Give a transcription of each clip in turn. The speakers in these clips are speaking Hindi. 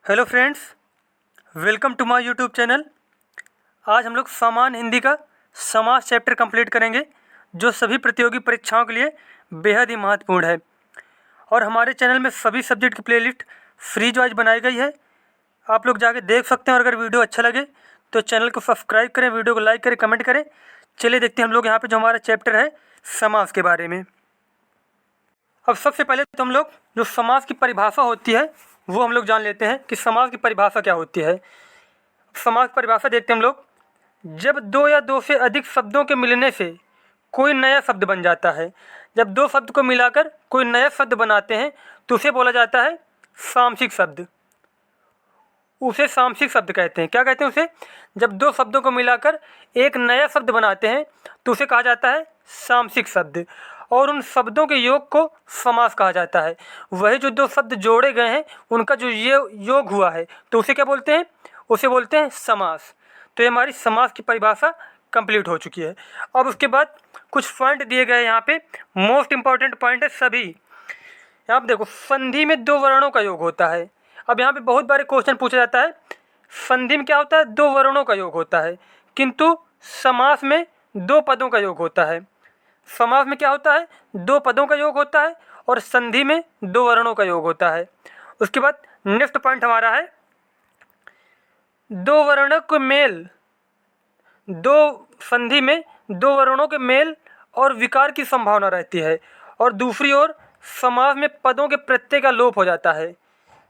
Hello friends, welcome to my YouTube channel. आज हम लोग सामान्य हिंदी का समास चैप्टर कंप्लीट करेंगे, जो सभी प्रतियोगी परीक्षाओं के लिए बेहद ही महत्वपूर्ण है। और हमारे चैनल में सभी सब्जेक्ट की प्लेलिस्ट फ्रीज वाइज बनाई गई है, आप लोग जाके देख सकते हैं। और अगर वीडियो अच्छा लगे तो चैनल को सब्सक्राइब करें, वीडियो को लाइक करें, कमेंट करें। चलिए देखते हैं हम लोग यहाँ पर जो हमारा चैप्टर है समास के बारे में। अब सबसे पहले तो हम लोग जो समास की परिभाषा होती है वो हम लोग जान लेते हैं कि समास की परिभाषा क्या होती है। समास की परिभाषा देखते हैं हम लोग। जब दो या दो से अधिक शब्दों के मिलने से कोई नया शब्द बन जाता है, जब दो शब्द को मिलाकर कोई नया शब्द बनाते हैं तो उसे बोला जाता है सामसिक शब्द। उसे सामसिक शब्द कहते हैं। क्या कहते हैं उसे? जब दो शब्दों को मिलाकर एक नया शब्द बनाते हैं तो उसे कहा जाता है सामसिक शब्द। और उन शब्दों के योग को समास कहा जाता है। वही जो दो शब्द जोड़े गए हैं उनका जो ये योग हुआ है तो उसे क्या बोलते हैं? उसे बोलते हैं समास। तो ये हमारी समास की परिभाषा कंप्लीट हो चुकी है। अब उसके बाद कुछ पॉइंट दिए गए यहाँ पे, मोस्ट इंपॉर्टेंट पॉइंट है सभी। यहाँ पे देखो, संधि में दो वर्णों का योग होता है। अब यहाँ पे बहुत बार क्वेश्चन पूछा जाता है, संधि में क्या होता है? दो वर्णों का योग होता है, किंतु समास में दो पदों का योग होता है। समास में क्या होता है? दो पदों का योग होता है और संधि में दो वर्णों का योग होता है। उसके बाद नेक्स्ट पॉइंट हमारा है, दो वर्णों के मेल, दो संधि में दो वर्णों के मेल और विकार की संभावना रहती है। और दूसरी ओर समास में पदों के प्रत्यय का लोप हो जाता है।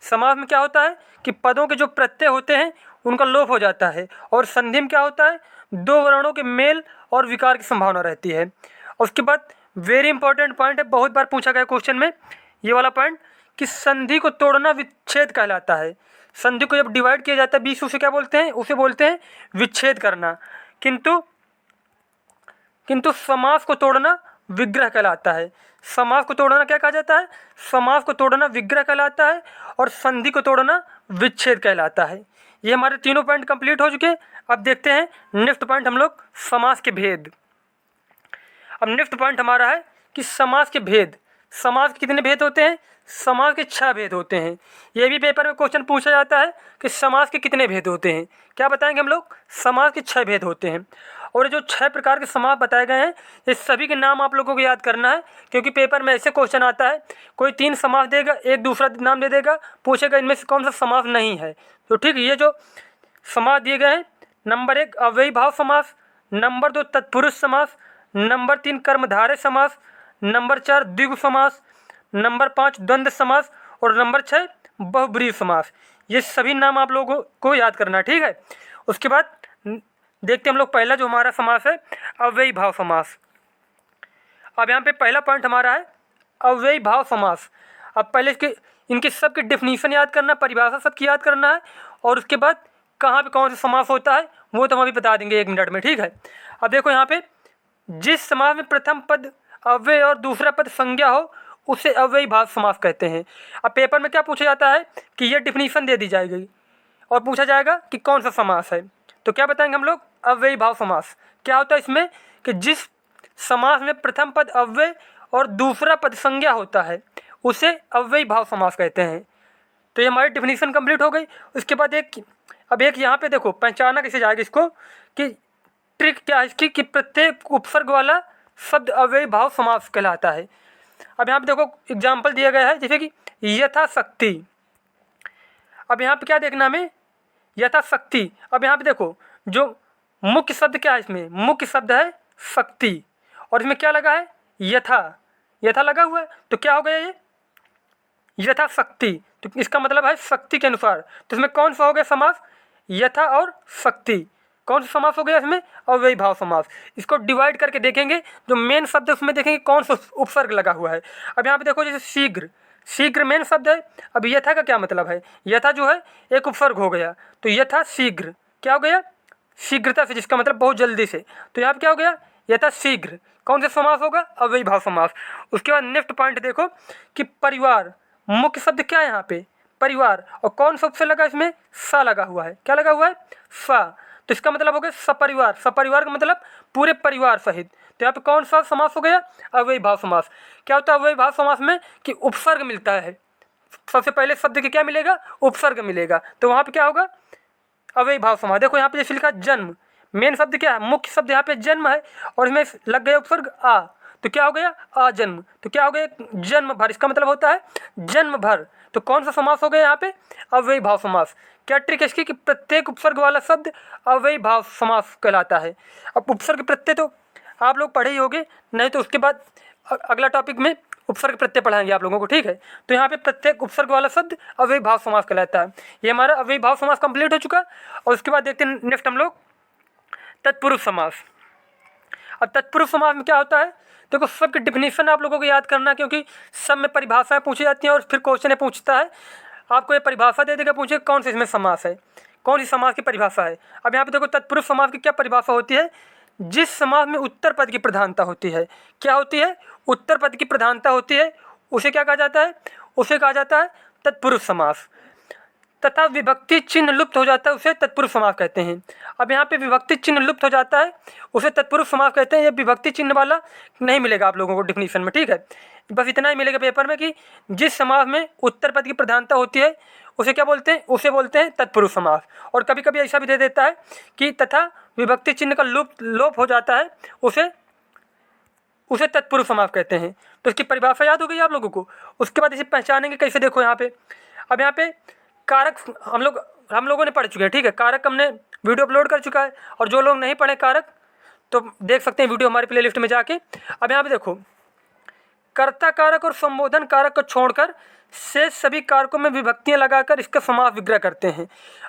समास में क्या होता है कि पदों के जो प्रत्यय होते हैं उनका लोप हो जाता है। और संधि में क्या होता है? दो वर्णों के मेल और विकार की संभावना रहती है। उसके बाद वेरी इंपॉर्टेंट पॉइंट है, बहुत बार पूछा गया क्वेश्चन में ये वाला पॉइंट, कि संधि को तोड़ना विच्छेद कहलाता है। संधि को जब डिवाइड किया जाता है बीच, उसे क्या बोलते हैं? उसे बोलते हैं विच्छेद करना। किंतु समास को तोड़ना विग्रह कहलाता है। समास को तोड़ना क्या कहा जाता है? समास को तोड़ना विग्रह कहलाता है और संधि को तोड़ना विच्छेद कहलाता है। ये हमारे तीनों पॉइंट कंप्लीट हो चुके हैं। अब देखते हैं नेक्स्ट पॉइंट हम लोग, समास के भेद। अब नेक्स्ट पॉइंट हमारा है कि समास के भेद। समास के कितने भेद होते हैं? समास के 6 भेद होते हैं। ये भी पेपर में क्वेश्चन पूछा जाता है कि समास के कितने भेद होते हैं। क्या बताएंगे हम लोग? समास के 6 भेद होते हैं। और जो 6 प्रकार के समास बताए गए हैं, इस सभी के नाम आप लोगों को याद करना है, क्योंकि पेपर में ऐसे क्वेश्चन आता है, कोई 3 समास देगा, एक दूसरा नाम दे देगा, पूछेगा इनमें से कौन सा समास नहीं है। तो ठीक, ये जो समास दिए गए हैं, नंबर 1 अव्ययी भाव समास, नंबर 2 तत्पुरुष समास, नंबर 3 कर्मधारय समास, नंबर 4 द्विगु समास, नंबर 5 द्वंद्व समास और नंबर 6 बहुब्रीहि समास। ये सभी नाम आप लोगों को याद करना है, ठीक है। उसके बाद देखते हैं हम लोग पहला जो हमारा समास है, अव्ययी भाव समास। अब यहाँ पे पहला पॉइंट हमारा है अव्ययी भाव समास। अब पहले इनकी सबकी डेफिनीशन याद करना, परिभाषा सबकी याद करना है, और उसके बाद कहाँ पे कौन सा समास होता है वो तो हम अभी बता देंगे 1 मिनट में, ठीक है। अब देखो यहाँ पे, जिस समास में प्रथम पद अव्यय और दूसरा पद संज्ञा हो उसे अव्ययी भाव समास कहते हैं। अब पेपर में क्या पूछा जाता है कि ये डेफिनीशन दे दी जाएगी और पूछा जाएगा कि कौन सा समास है। तो क्या बताएंगे हम लोग? अव्ययी भाव समास। क्या होता है इसमें कि जिस समास में प्रथम पद अव्यय और दूसरा पद संज्ञा होता है उसे अव्ययी भाव समास कहते हैं। तो ये हमारी डेफिनीशन कंप्लीट हो गई। उसके बाद एक यहाँ पे देखो, पहचाना कैसे जाएगा इसको, कि ट्रिक क्या है इसकी, कि प्रत्येक उपसर्ग वाला शब्द अव्ययी भाव समास कहलाता है। अब यहाँ पे देखो एग्जाम्पल दिया गया है, जैसे कि यथाशक्ति। अब यहाँ पे क्या देखना हमें? यथाशक्ति। अब यहाँ पे देखो, जो मुख्य शब्द क्या है इसमें? मुख्य शब्द है शक्ति, और इसमें क्या लगा है? यथा। यथा लगा हुआ है, तो क्या हो गया ये? यथाशक्ति। तो इसका मतलब है शक्ति के अनुसार। तो इसमें कौन सा हो गया समास? यथा और शक्ति। कौन सा समास हो गया इसमें? अव्ययी भाव समास। इसको डिवाइड करके देखेंगे, जो मेन शब्द है उसमें देखेंगे कौन सा उपसर्ग लगा हुआ है। अब यहाँ पे देखो, जैसे शीघ्र, शीघ्र मेन शब्द है। अब यथा का क्या मतलब है? यथा जो है एक उपसर्ग हो गया, तो यथा शीघ्र क्या हो गया? शीघ्रता से, जिसका मतलब बहुत जल्दी से। तो यहाँ पे क्या हो गया? यथा शीघ्र। कौन सा समास होगा? अव्ययी भाव समास। उसके बाद नेक्स्ट पॉइंट देखो कि परिवार। मुख्य शब्द क्या है यहाँ पे? परिवार। और कौन सा उपसर्ग लगा इसमें? सा लगा हुआ है। क्या लगा हुआ है? सा। तो इसका मतलब हो गया सपरिवार। सपरिवार का मतलब पूरे परिवार सहित। तो यहाँ पे कौन सा समास हो गया? अव्ययी भाव समास। क्या होता है अव्ययी भाव समास में? कि उपसर्ग मिलता है, सबसे पहले शब्द के क्या मिलेगा, उपसर्ग मिलेगा, तो वहाँ पे क्या होगा, अव्ययी भाव समास। देखो यहाँ पे जैसे लिखा जन्म, मेन शब्द क्या है, मुख्य शब्द यहाँ पे जन्म है और इसमें लग गया उपसर्ग आ, तो क्या हो गया, आजन्म। तो क्या हो गया, जन्म भर, इसका मतलब होता है जन्म भर। तो कौन सा समास हो गया यहाँ पे, अव्ययी भाव समास। क्या ट्रिक है इसकी कि प्रत्येक उपसर्ग वाला शब्द अव्ययी भाव समास कहलाता है। अब उपसर्ग प्रत्यय तो आप लोग पढ़े ही होंगे, नहीं तो उसके बाद अगला टॉपिक में उपसर्ग प्रत्यय पढ़ाएंगे आप लोगों को, ठीक है। तो यहाँ पे प्रत्येक उपसर्ग वाला शब्द अव्ययी भाव समास कहलाता है। ये हमारा अव्ययी भाव समास कंप्लीट हो चुका। और उसके बाद देखते हैं नेक्स्ट हम लोग तत्पुरुष समास। अब तत्पुरुष समास में क्या होता है, देखो सबकी डिफिनीशन आप लोगों को याद करना, क्योंकि सब में परिभाषाएं पूछी जाती हैं और फिर क्वेश्चन पूछता है, आपको ये परिभाषा दे देगा, पूछे कौन से इसमें समास है, कौन सी समास की परिभाषा है। अब यहाँ पे देखो तत्पुरुष समास की क्या परिभाषा होती है, जिस समास में उत्तर पद की प्रधानता होती है, क्या होती है, उत्तर पद की प्रधानता होती है, उसे क्या कहा जाता है, उसे कहा जाता है तत्पुरुष समास। तथा विभक्ति चिन्ह लुप्त हो जाता है, उसे तत्पुरुष समास कहते हैं। अब यहाँ पे विभक्ति चिन्ह लुप्त हो जाता है, उसे तत्पुरुष समास कहते हैं। ये विभक्ति चिन्ह वाला नहीं मिलेगा आप लोगों को डिफिनीशन में, ठीक है। बस इतना ही मिलेगा पेपर में कि जिस समास में उत्तर पद की प्रधानता होती है उसे क्या बोलते हैं, उसे बोलते हैं तत्पुरुष समास। और कभी कभी ऐसा भी दे देता है कि तथा विभक्ति चिन्ह का लोप हो जाता है, उसे तत्पुरुष समास कहते हैं। तो इसकी परिभाषा याद हो गई आप लोगों को। उसके बाद इसे पहचानेंगे कैसे, देखो यहाँ पे, अब यहाँ पे कारक हम लोगों ने पढ़ चुके हैं, ठीक है। कारक हमने वीडियो अपलोड कर चुका है, और जो लोग नहीं पढ़े कारक तो देख सकते हैं वीडियो हमारी प्लेलिस्ट में जाके। अब यहाँ पे देखो, कर्ता कारक और संबोधन कारक को छोड़कर शेष सभी कारकों में विभक्तियां लगाकर इसका समास विग्रह करते हैं।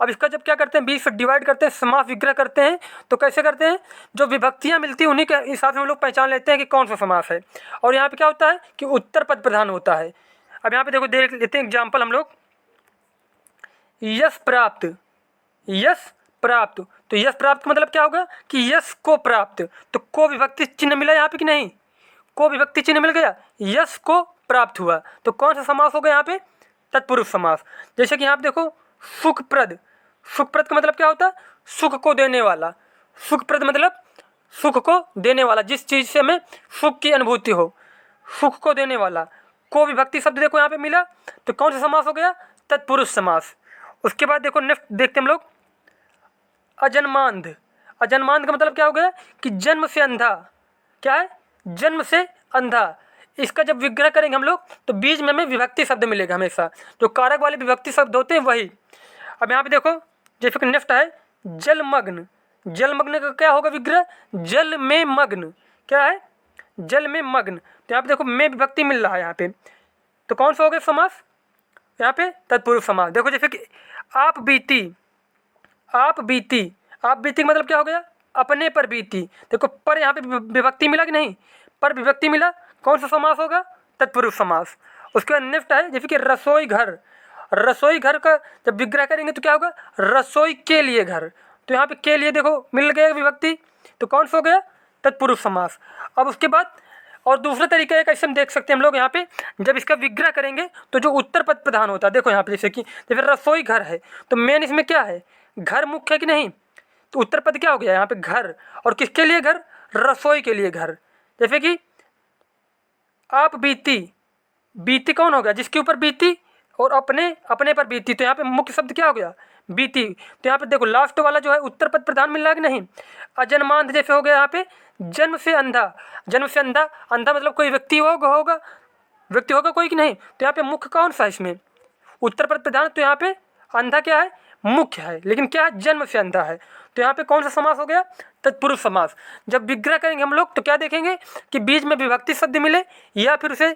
अब इसका जब क्या करते हैं, 20 से डिवाइड करते हैं, समास विग्रह करते हैं, तो कैसे करते हैं, जो विभक्तियां मिलती हैं उन्हीं के हिसाब से हम लोग पहचान लेते हैं कि कौन सा समास है। और यहाँ पे क्या होता है कि उत्तर पद प्रधान होता है। अब यहाँ पे देखो देख लेते हैं एग्जाम्पल हम लोग, यश प्राप्त, यश प्राप्त, तो यश प्राप्त मतलब क्या होगा कि यश को प्राप्त, तो को विभक्ति चिन्ह मिला यहाँ पे कि नहीं, को विभक्ति चिन्ह मिल गया, यश को प्राप्त हुआ, तो कौन सा समास हो गया यहाँ पे, तत्पुरुष समास। जैसे कि यहाँ पे देखो सुखप्रद, सुखप्रद का मतलब क्या होता है, सुख को देने वाला, सुखप्रद मतलब सुख को देने वाला, जिस चीज़ से हमें सुख की अनुभूति हो, सुख को देने वाला। को विभक्ति शब्द देखो यहाँ पे मिला, तो कौन सा समास हो गया, तत्पुरुष समास। उसके बाद देखो नेक्स्ट देखते हम लोग अजन्मांध। अजन्मांध का मतलब क्या हो गया कि जन्म से अंधा, क्या है, जन्म से अंधा। इसका जब विग्रह करेंगे हम लोग तो बीच में हमें विभक्ति शब्द मिलेगा हमेशा, जो कारक वाले विभक्ति शब्द होते हैं वही। अब यहाँ पे देखो जैसे कि नेक्स्ट है जलमग्न। जलमग्न का क्या होगा विग्रह, जल में मग्न, क्या है, जल में मग्न। तो यहाँ पे देखो में विभक्ति मिल रहा है यहाँ पे, तो कौन सा हो गया समास, यहाँ पे तत्पुरुष समास। देखो जैसे कि आप बीती, आप बीती, आप बीती मतलब क्या हो गया, अपने पर बीती। देखो पर यहाँ पे विभक्ति मिला कि नहीं, पर विभक्ति मिला, कौन सा समास होगा, तत्पुरुष समास। उसके बाद नेक्स्ट है जैसे कि रसोई घर। रसोई घर का जब विग्रह करेंगे तो क्या होगा, रसोई के लिए घर, तो यहाँ पे के लिए देखो मिल गया विभक्ति, तो कौन सा हो गया, तत्पुरुष समास। अब उसके बाद और दूसरा तरीका एक ऐसे हम देख सकते हैं हम लोग यहाँ पे, जब इसका विग्रह करेंगे तो जो उत्तर पद प्रधान होता है, देखो यहाँ पे जैसे कि जैसे रसोई घर है तो मेन इसमें क्या है, घर मुख्य है कि नहीं, तो उत्तर पद क्या हो गया यहाँ पे घर, और किसके लिए घर, रसोई के लिए घर। जैसे कि आप बीती, बीती कौन हो गया, जिसके ऊपर बीती, और अपने पर बीती, तो यहाँ पे मुख्य शब्द क्या हो गया, बीती। तो यहाँ पे देखो लास्ट वाला जो है उत्तर पद प्रधान मिल रहा है कि नहीं। अजन्मांध जैसे हो गया यहाँ पे जन्म से अंधा, जन्म से अंधा, अंधा मतलब कोई व्यक्ति होगा व्यक्ति होगा कोई कि नहीं, तो यहाँ पे मुख्य कौन सा है इसमें, उत्तर पद प्रधान, तो यहाँ पे अंधा क्या है, मुख्य है, लेकिन क्या है, जन्म से अंधा है, तो यहाँ पे कौन सा समास हो गया, तत्पुरुष समास। जब विग्रह करेंगे हम लोग तो क्या देखेंगे कि बीच में विभक्ति शब्द मिले, या फिर उसे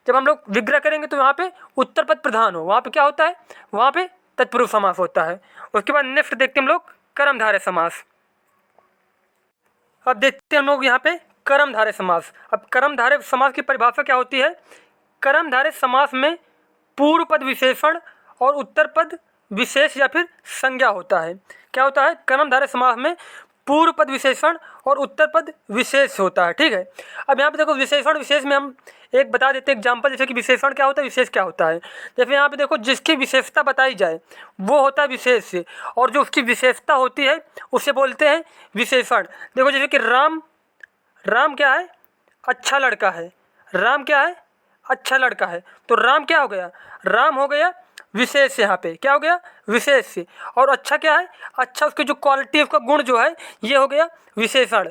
जब हम लोग विग्रह करेंगे तो वहाँ पे उत्तर पद प्रधान हो, वहाँ पे क्या होता है, वहाँ पे तत्पुरुष समास होता है। उसके बाद नेक्स्ट देखते हम लोग कर्मधारय समास। अब देखते हैं हम लोग यहाँ पे कर्मधारय समास। अब कर्मधारय समास की परिभाषा क्या होती है, कर्मधारय समास में पूर्व पद विशेषण और उत्तर पद विशेष या फिर संज्ञा होता है। क्या होता है, कर्मधारय समास में पूर्व पद विशेषण और उत्तर पद विशेष होता है, ठीक है। अब यहाँ पे देखो विशेषण विशेष में हम एक बता देते हैं एग्जाम्पल, जैसे कि विशेषण क्या होता है, विशेष क्या होता है। जैसे यहाँ पे देखो जिसकी विशेषता बताई जाए वो होता है विशेष, और जो उसकी विशेषता होती है उसे बोलते हैं विशेषण। देखो जैसे कि राम, राम क्या है, अच्छा लड़का है, राम क्या है, अच्छा लड़का है। तो राम क्या हो गया, राम हो गया विशेष, यहाँ पे क्या हो गया विशेष से। और अच्छा क्या है, अच्छा उसकी जो क्वालिटी, उसका गुण जो है ये हो गया विशेषण।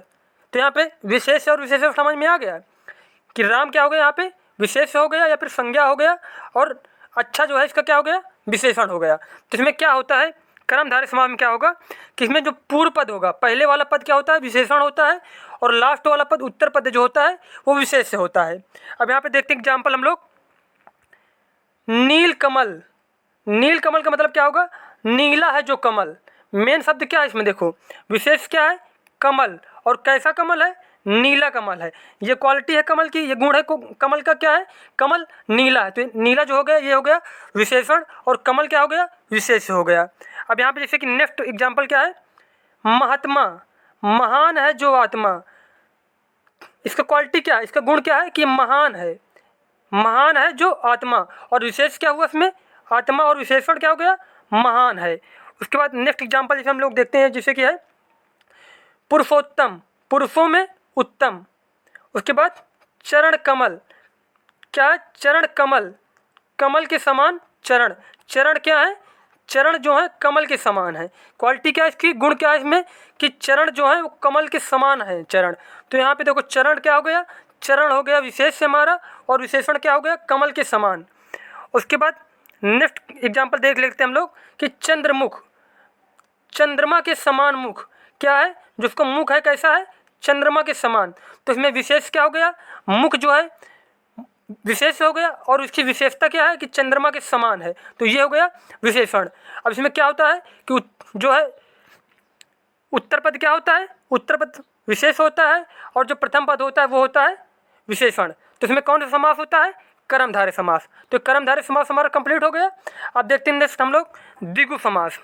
तो यहाँ पे विशेष और विशेषण समझ में आ गया कि राम क्या हो गया, यहाँ पे विशेष हो गया या फिर संज्ञा हो गया, और अच्छा जो है इसका क्या हो गया विशेषण हो गया। तो इसमें क्या होता है, कर्मधारय समास में क्या होगा कि इसमें जो पूर्व पद होगा, पहले वाला पद क्या होता है विशेषण होता है, और लास्ट वाला पद उत्तर पद जो होता है वो विशेष से होता है। अब यहाँ पे देखते हैं एग्जाम्पल हम लोग, नील कमल। नील कमल का मतलब क्या होगा, नीला है जो कमल। मेन शब्द क्या है इसमें, देखो विशेष क्या है कमल, और कैसा कमल है, नीला कमल है। ये क्वालिटी है कमल की, ये गुण है कमल का, क्या है कमल नीला है। तो नीला जो हो गया ये हो गया विशेषण, और कमल क्या हो गया विशेष हो गया। अब यहाँ पे जैसे कि नेक्स्ट एग्जाम्पल क्या है, महात्मा। महान है जो आत्मा, इसका क्वालिटी क्या है, इसका गुण क्या है कि महान है, महान है जो आत्मा, और विशेष क्या हुआ इसमें आत्मा, और विशेषण क्या हो गया महान है। उसके बाद नेक्स्ट एग्जाम्पल जैसे हम लोग देखते हैं जैसे कि है पुरुषोत्तम, पुरुषों में उत्तम। उसके बाद चरण कमल, क्या है चरण कमल, कमल के समान चरण। चरण क्या है, चरण जो है कमल के समान है। क्वालिटी क्या है इसकी, गुण क्या है इसमें कि चरण जो है वो कमल के समान है चरण। तो यहाँ पे देखो चरण क्या हो गया, चरण हो गया विशेष से हमारा, और विशेषण क्या हो गया कमल के समान। उसके बाद नेक्स्ट एग्जाम्पल देख लेते हैं हम लोग कि चंद्रमुख। चंद्रमा के समान मुख, क्या है जिसका मुख है कैसा है चंद्रमा के समान। तो इसमें विशेष क्या हो गया, मुख जो है विशेष हो गया, और उसकी विशेषता क्या है कि चंद्रमा के समान है। तो ये हो गया विशेषण। अब इसमें क्या होता है कि जो है उत्तर पद क्या होता है, उत्तर पद विशेष होता है, और जो प्रथम पद होता है वो होता है विशेषण। तो इसमें कौन सा समास होता है, कर्मधारय समास। तो कर्मधारय समास हमारा कंप्लीट हो गया। अब देखते हैं नेक्स्ट हम लोग द्विगु समास।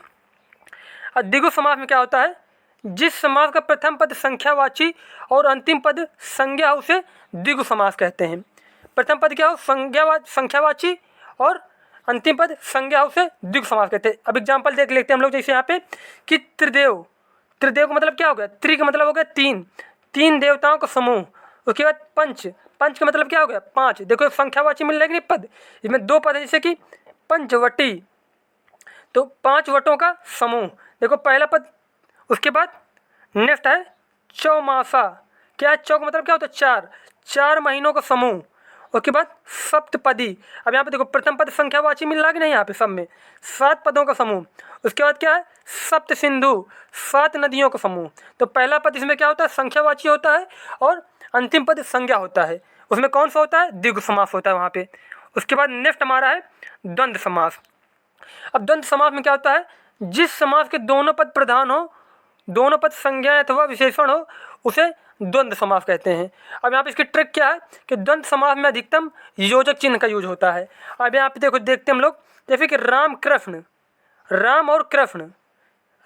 अब द्विगु समास में क्या होता है, जिस समास का प्रथम पद संख्यावाची और अंतिम पद संज्ञा हो उसे द्विगु समास कहते हैं। प्रथम पद क्या हो संख्यावाची, और अंतिम पद संज्ञा हो उसे द्विगु समास कहते हैं। अब एग्जाम्पल देख लेते हैं हम लोग जैसे यहाँ पे कि त्रिदेव। त्रिदेव का मतलब क्या हो गया, त्रि का मतलब हो गया तीन, तीन देवताओं का समूह। उसके बाद पंच, पंच का मतलब क्या हो गया पाँच। देखो संख्यावाची मिल जाएगी पद, इसमें दो पद है जैसे कि पंचवटी, तो पांच वटों का समूह। देखो पहला पद। उसके बाद नेक्स्ट है चौमासा, क्या है चौ का मतलब क्या होता है चार, चार महीनों का समूह। उसके बाद सप्तपदी। अब यहाँ पे देखो प्रथम पद संख्यावाची मिल रहा है कि नहीं, यहाँ पे सब में सात पदों का समूह। उसके बाद क्या है सप्त सिंधु, सात नदियों का समूह। तो पहला पद इसमें क्या होता है संख्यावाची होता है, और अंतिम पद संज्ञा होता है। उसमें कौन सा होता है द्विगु समास होता है वहाँ पे। उसके बाद नेक्स्ट हमारा है द्वंद्व समास। अब द्वंद्व समास में क्या होता है, जिस समास के दोनों पद प्रधान हो, दोनों पद संज्ञा अथवा विशेषण हो, उसे द्वंद्व समास कहते हैं। अब यहाँ पे इसकी ट्रिक क्या है कि द्वंद्व समास में अधिकतम योजक चिन्ह का यूज होता है। अब यहाँ पे देखो देखते हैं हम लोग जैसे कि राम कृष्ण, राम और कृष्ण,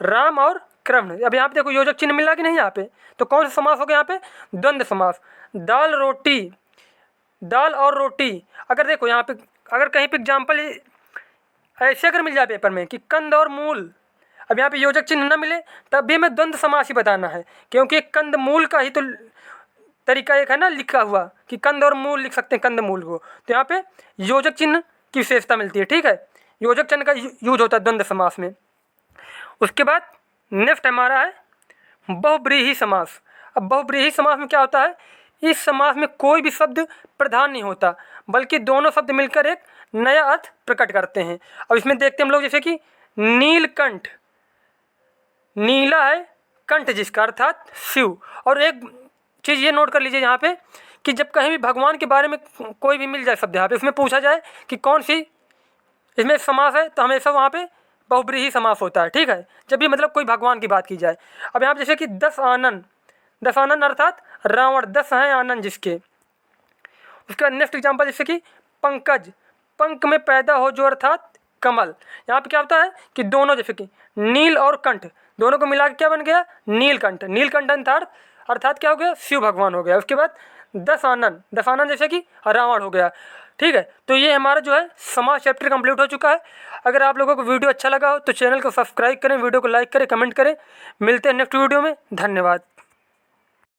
राम और कृष्ण। अब यहाँ पे देखो योजक चिन्ह मिला कि नहीं यहाँ पे, तो कौन सा समास हो गया यहाँ पे द्वंद्व समास। दाल रोटी, दाल और रोटी। अगर देखो यहाँ पे अगर कहीं पे एग्जाम्पल ऐसे अगर मिल जाए पेपर में कि कंद और मूल, अब यहाँ पे योजक चिन्ह न मिले तब भी हमें द्वंद्व समास ही बताना है, क्योंकि कंद मूल का ही तो तरीका एक है ना लिखा हुआ कि कंद और मूल लिख सकते हैं कंद मूल को। तो यहाँ पे योजक चिन्ह की विशेषता मिलती है, ठीक है, योजक चिन्ह का यूज होता है द्वंद्व समास में। उसके बाद नेक्स्ट हमारा है बहुब्रीहि समास। अब बहुब्रीहि समास में क्या होता है, इस समास में कोई भी शब्द प्रधान नहीं होता, बल्कि दोनों शब्द मिलकर एक नया अर्थ प्रकट करते हैं। अब इसमें देखते हैं हम लोग जैसे कि नीलकंठ, नीला है कंठ जिसका अर्थात शिव। और एक चीज़ ये नोट कर लीजिए यहाँ पे कि जब कहीं भी भगवान के बारे में कोई भी मिल जाए शब्द यहाँ पे, उसमें पूछा जाए कि कौन सी इसमें समास है, तो हमेशा वहाँ पे बहुब्रीहि समास होता है, ठीक है, जब भी मतलब कोई भगवान की बात की जाए। अब यहाँ पे जैसे कि 10 आनन, 10 आनन अर्थात रावण, 10 हैं आनंद जिसके। उसके बाद नेक्स्ट एग्जाम्पल जैसे कि पंकज, पंख में पैदा हो जो अर्थात कमल। यहाँ पे क्या होता है कि दोनों जैसे कि नील और कंठ, दोनों को मिला के क्या बन गया नीलकंठ। नीलकंठ अर्थात क्या हो गया शिव भगवान हो गया। उसके बाद 10 आनन, 10 आनन जैसे कि रावण हो गया, ठीक है। तो ये हमारा जो है समास चैप्टर कंप्लीट हो चुका है। अगर आप लोगों को वीडियो अच्छा लगा हो तो चैनल को सब्सक्राइब करें, वीडियो को लाइक करें, कमेंट करें। मिलते हैं नेक्स्ट वीडियो में, धन्यवाद।